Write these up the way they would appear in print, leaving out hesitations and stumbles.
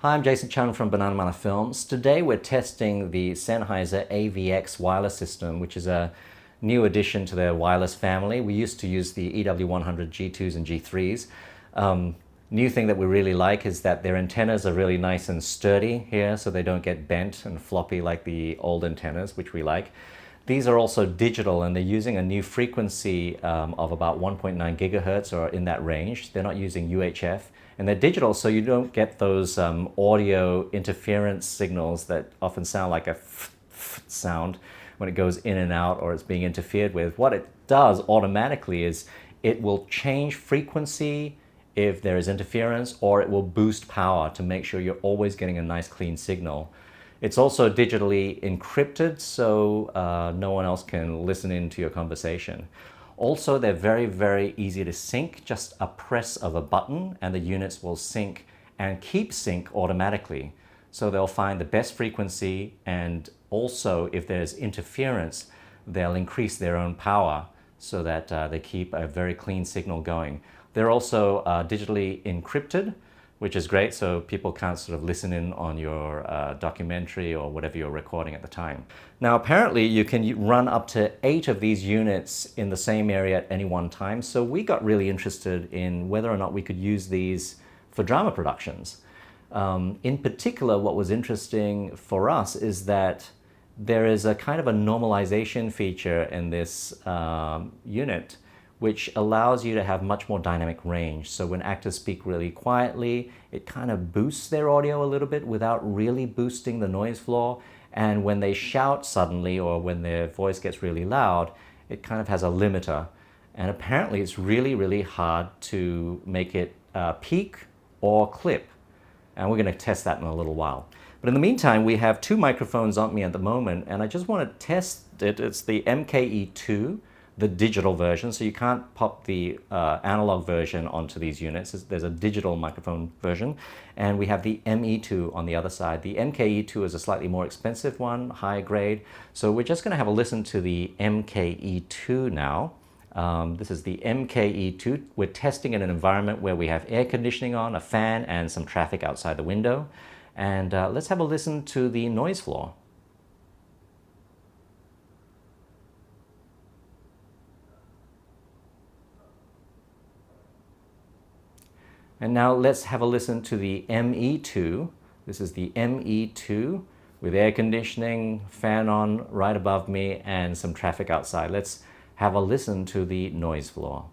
Hi, I'm Chan from BananaMana Films. Today we're testing the Sennheiser AVX Wireless system, which is a new addition to their wireless family. We used to use the EW100 G2s and G3s. New thing that we really like is that their antennas are really nice and sturdy here, so they don't get bent and floppy like the old antennas, which we like. These are also digital, and they're using a new frequency of about 1.9 gigahertz or in that range. They're not using UHF, and they're digital, so you don't get those audio interference signals that often sound like a sound when it goes in and out or it's being interfered with. What it does automatically is it will change frequency if there is interference, or it will boost power to make sure you're always getting a nice clean signal. It's also digitally encrypted, so no one else can listen into your conversation. Also, they're very, very easy to sync. Just a press of a button and the units will sync and keep sync automatically. So they'll find the best frequency, and also if there's interference, they'll increase their own power so that they keep a very clean signal going. They're also digitally encrypted, which is great, so people can't sort of listen in on your documentary or whatever you're recording at the time. Now, apparently you can run up to 8 of these units in the same area at any one time, so we got really interested in whether or not we could use these for drama productions. In particular, what was interesting for us is that there is a kind of a normalization feature in this unit, which allows you to have much more dynamic range. So when actors speak really quietly, it kind of boosts their audio a little bit without really boosting the noise floor. And when they shout suddenly, or when their voice gets really loud, it kind of has a limiter. And apparently it's really, really hard to make it peak or clip. And we're going to test that in a little while. But in the meantime, we have 2 microphones on me at the moment, and I just want to test it. It's the MKE2, the digital version, so you can't pop the analog version onto these units. There's a digital microphone version, and we have the ME2 on the other side. The MKE2 is a slightly more expensive one, higher grade, so we're just going to have a listen to the MKE2 now. This is the MKE2. We're testing in an environment where we have air conditioning on, a fan, and some traffic outside the window. And let's have a listen to the noise floor. And now let's have a listen to the ME2. This is the ME2 with air conditioning, fan on right above me, and some traffic outside. Let's have a listen to the noise floor.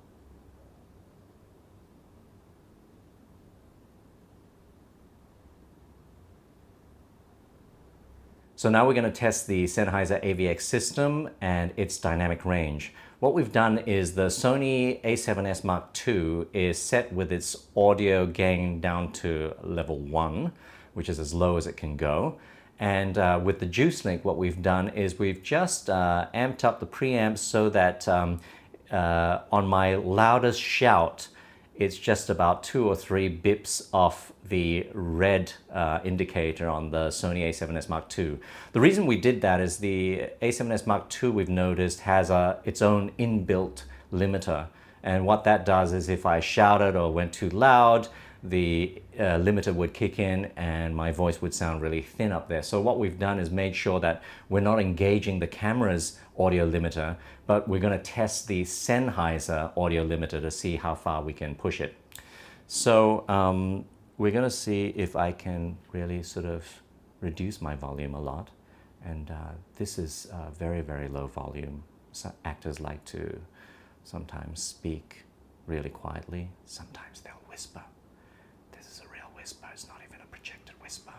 So now we're going to test the Sennheiser AVX system and its dynamic range. What we've done is the Sony a7S Mark II is set with its audio gain down to level 1, which is as low as it can go. And with the JuicedLink, what we've done is we've just amped up the preamp so that on my loudest shout, it's just about 2 or 3 bips off the red indicator on the Sony a7S Mark II. The reason we did that is the a7S Mark II, we've noticed, has its own inbuilt limiter. And what that does is if I shouted or went too loud, the limiter would kick in and my voice would sound really thin up there. So what we've done is made sure that we're not engaging the camera's audio limiter, but we're going to test the Sennheiser audio limiter to see how far we can push it. So we're going to see if I can really sort of reduce my volume a lot. And this is very, very low volume. So actors like to sometimes speak really quietly. Sometimes they'll whisper. This is a real whisper. It's not even a projected whisper.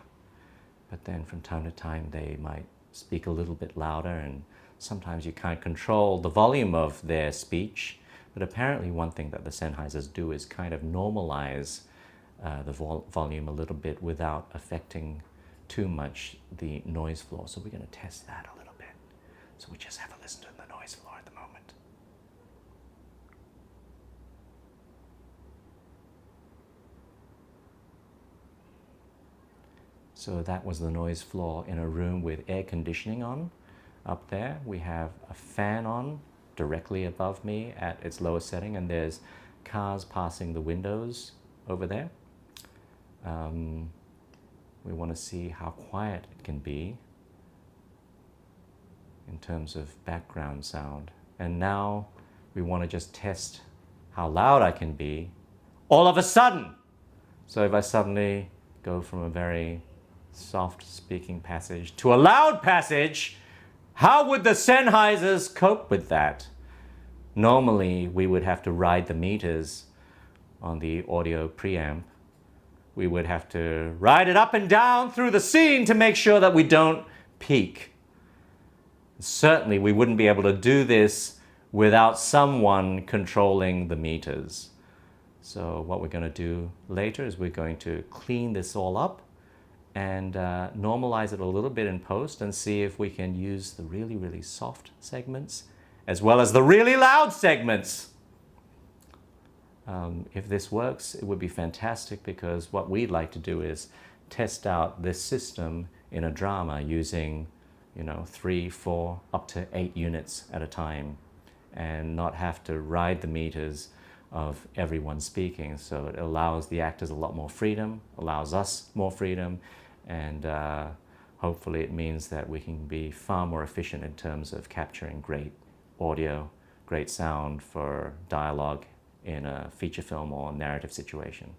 But then from time to time, they might speak a little bit louder, and sometimes you can't control the volume of their speech. But apparently one thing that the Sennheisers do is kind of normalize the volume a little bit without affecting too much the noise floor. So we're going to test that a little bit. So we just have a listen to the noise floor at the moment. So that was the noise floor in a room with air conditioning on. Up there we have a fan on directly above me at its lowest setting, and there's cars passing the windows over there. We want to see how quiet it can be in terms of background sound. And now we want to just test how loud I can be all of a sudden. So if I suddenly go from a very soft speaking passage to a loud passage, how would the Sennheisers cope with that? Normally, we would have to ride the meters on the audio preamp. We would have to ride it up and down through the scene to make sure that we don't peak. Certainly, we wouldn't be able to do this without someone controlling the meters. So what we're going to do later is we're going to clean this all up and normalize it a little bit in post and see if we can use the really, really soft segments as well as the really loud segments. If this works, it would be fantastic, because what we'd like to do is test out this system in a drama using 3, 4, up to 8 units at a time, and not have to ride the meters of everyone speaking. So it allows the actors a lot more freedom, allows us more freedom, and hopefully it means that we can be far more efficient in terms of capturing great audio, great sound for dialogue in a feature film or narrative situation.